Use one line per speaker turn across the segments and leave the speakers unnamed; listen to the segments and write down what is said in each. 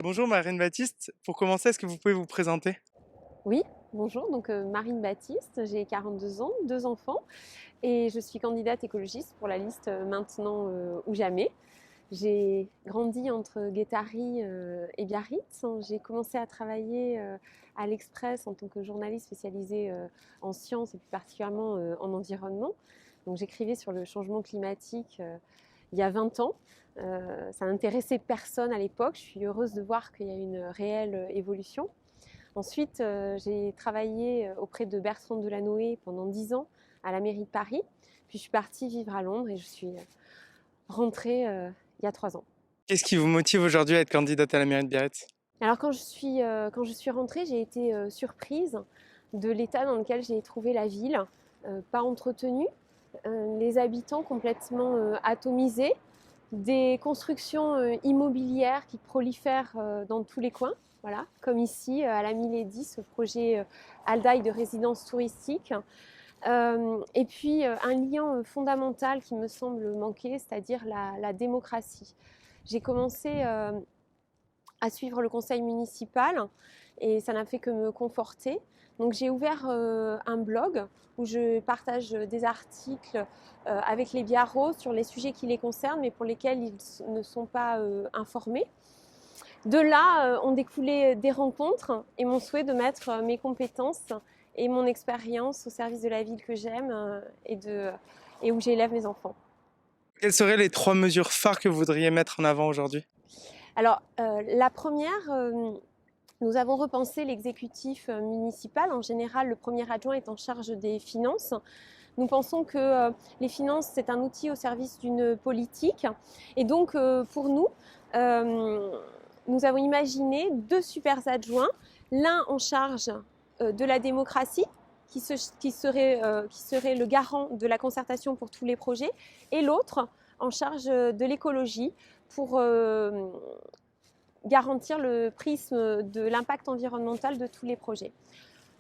Bonjour Marine Baptiste, pour commencer, est-ce que vous pouvez vous présenter?
Oui, bonjour, Marine Baptiste, j'ai 42 ans, 2 enfants et je suis candidate écologiste pour la liste Maintenant ou jamais. J'ai grandi entre Guétary et Biarritz. J'ai commencé à travailler à l'Express en tant que journaliste spécialisée en sciences et plus particulièrement en environnement. Donc j'écrivais sur le changement climatique il y a 20 ans. Ça n'intéressait personne à l'époque. Je suis heureuse de voir qu'il y a une réelle évolution. Ensuite, j'ai travaillé auprès de Bertrand Delanoë pendant 10 ans à la mairie de Paris. Puis je suis partie vivre à Londres et je suis rentrée il y a 3 ans.
Qu'est-ce qui vous motive aujourd'hui à être candidate à la mairie de Biarritz?
Alors quand je suis rentrée, j'ai été surprise de l'état dans lequel j'ai trouvé la ville, pas entretenue, les habitants complètement atomisés, des constructions immobilières qui prolifèrent dans tous les coins, voilà, comme ici à la Milady, ce projet Aldaï de résidence touristique. Et puis un lien fondamental qui me semble manquer, c'est-à-dire la démocratie. J'ai commencé à suivre le conseil municipal et ça n'a fait que me conforter. Donc j'ai ouvert un blog où je partage des articles avec les Biarros sur les sujets qui les concernent mais pour lesquels ils ne sont pas informés. De là ont découlé des rencontres et mon souhait de mettre mes compétences et mon expérience au service de la ville que j'aime et où j'élève mes enfants.
Quelles seraient les 3 mesures phares que vous voudriez mettre en avant aujourd'hui?
Alors la première, nous avons repensé l'exécutif municipal. En général, le premier adjoint est en charge des finances. Nous pensons que les finances, c'est un outil au service d'une politique. Et donc, pour nous, nous avons imaginé 2 super adjoints, l'un en charge de la démocratie, qui serait le garant de la concertation pour tous les projets, et l'autre en charge de l'écologie pour garantir le prisme de l'impact environnemental de tous les projets.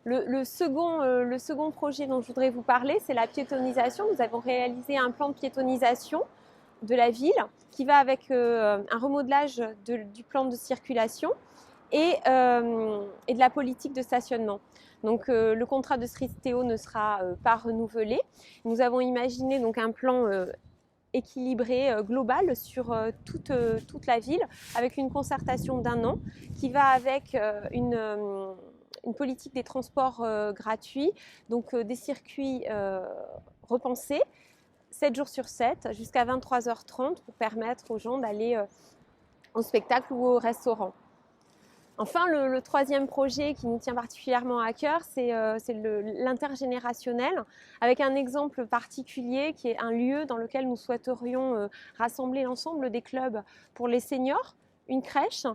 Le second projet dont je voudrais vous parler, c'est la piétonisation. Nous avons réalisé un plan de piétonisation de la ville qui va avec un remodelage du plan de circulation et de la politique de stationnement. Donc le contrat de Sriteo ne sera pas renouvelé. Nous avons imaginé donc un plan équilibré, global sur toute la ville, avec une concertation d'1 an qui va avec une politique des transports gratuits, donc des circuits repensés, 7 jours sur 7, jusqu'à 23h30 pour permettre aux gens d'aller au spectacle ou au restaurant. Enfin, le troisième projet qui nous tient particulièrement à cœur, c'est l'intergénérationnel, avec un exemple particulier qui est un lieu dans lequel nous souhaiterions rassembler l'ensemble des clubs pour les seniors, une crèche,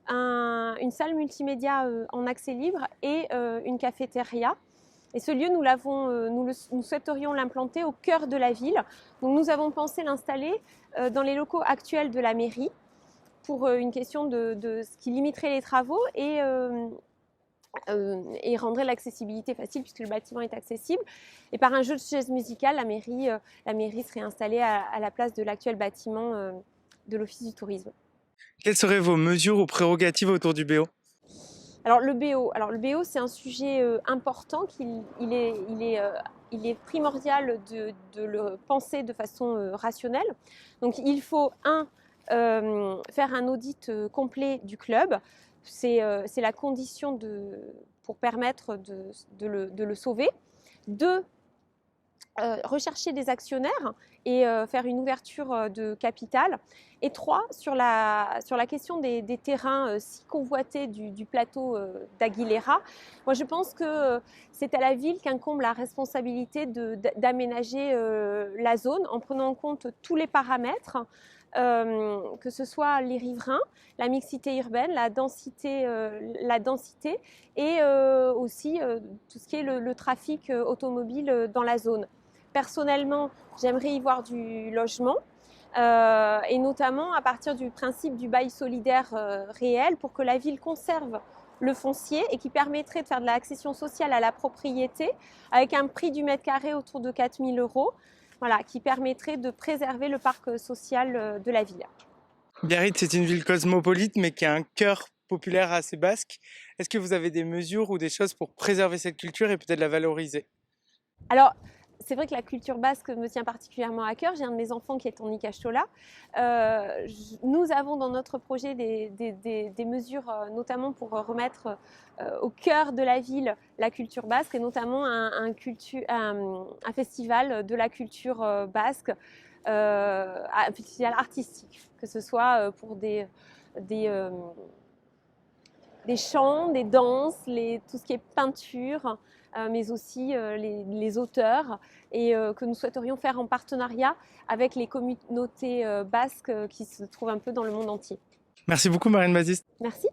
une salle multimédia en accès libre et une cafétéria. Et ce lieu, nous souhaiterions l'implanter au cœur de la ville. Donc nous avons pensé l'installer dans les locaux actuels de la mairie, pour une question de ce qui limiterait les travaux et rendrait l'accessibilité facile puisque le bâtiment est accessible. Et par un jeu de chaises musicales, la mairie serait installée à la place de l'actuel bâtiment de l'Office du tourisme.
Quelles seraient vos mesures ou prérogatives autour du BO?
Alors le BO, c'est un sujet important il est primordial de le penser de façon rationnelle. Donc il faut faire un audit complet du club. C'est la condition pour permettre de le sauver. 2, rechercher des actionnaires et faire une ouverture de capital. Et 3, sur la question des terrains si convoités du plateau d'Aguilera. Moi, je pense que c'est à la ville qu'incombe la responsabilité d'aménager la zone en prenant en compte tous les paramètres, que ce soit les riverains, la mixité urbaine, la densité et aussi tout ce qui est le trafic automobile dans la zone. Personnellement, j'aimerais y voir du logement et notamment à partir du principe du bail solidaire réel pour que la ville conserve le foncier et qui permettrait de faire de l'accession sociale à la propriété avec un prix du mètre carré autour de 4 000 €, voilà, qui permettrait de préserver le parc social de la ville.
Biarritz est une ville cosmopolite mais qui a un cœur populaire, assez basque. Est-ce que vous avez des mesures ou des choses pour préserver cette culture et peut-être la valoriser?
Alors, c'est vrai que la culture basque me tient particulièrement à cœur. J'ai un de mes enfants qui est en Ikastola. Nous avons dans notre projet des mesures, notamment pour remettre au cœur de la ville la culture basque, et notamment un festival de la culture basque, un festival artistique, que ce soit pour des, euh, des chants, des danses, tout ce qui est peinture, mais aussi les auteurs, et que nous souhaiterions faire en partenariat avec les communautés basques qui se trouvent un peu dans le monde entier.
Merci beaucoup Marine Mazis.
Merci.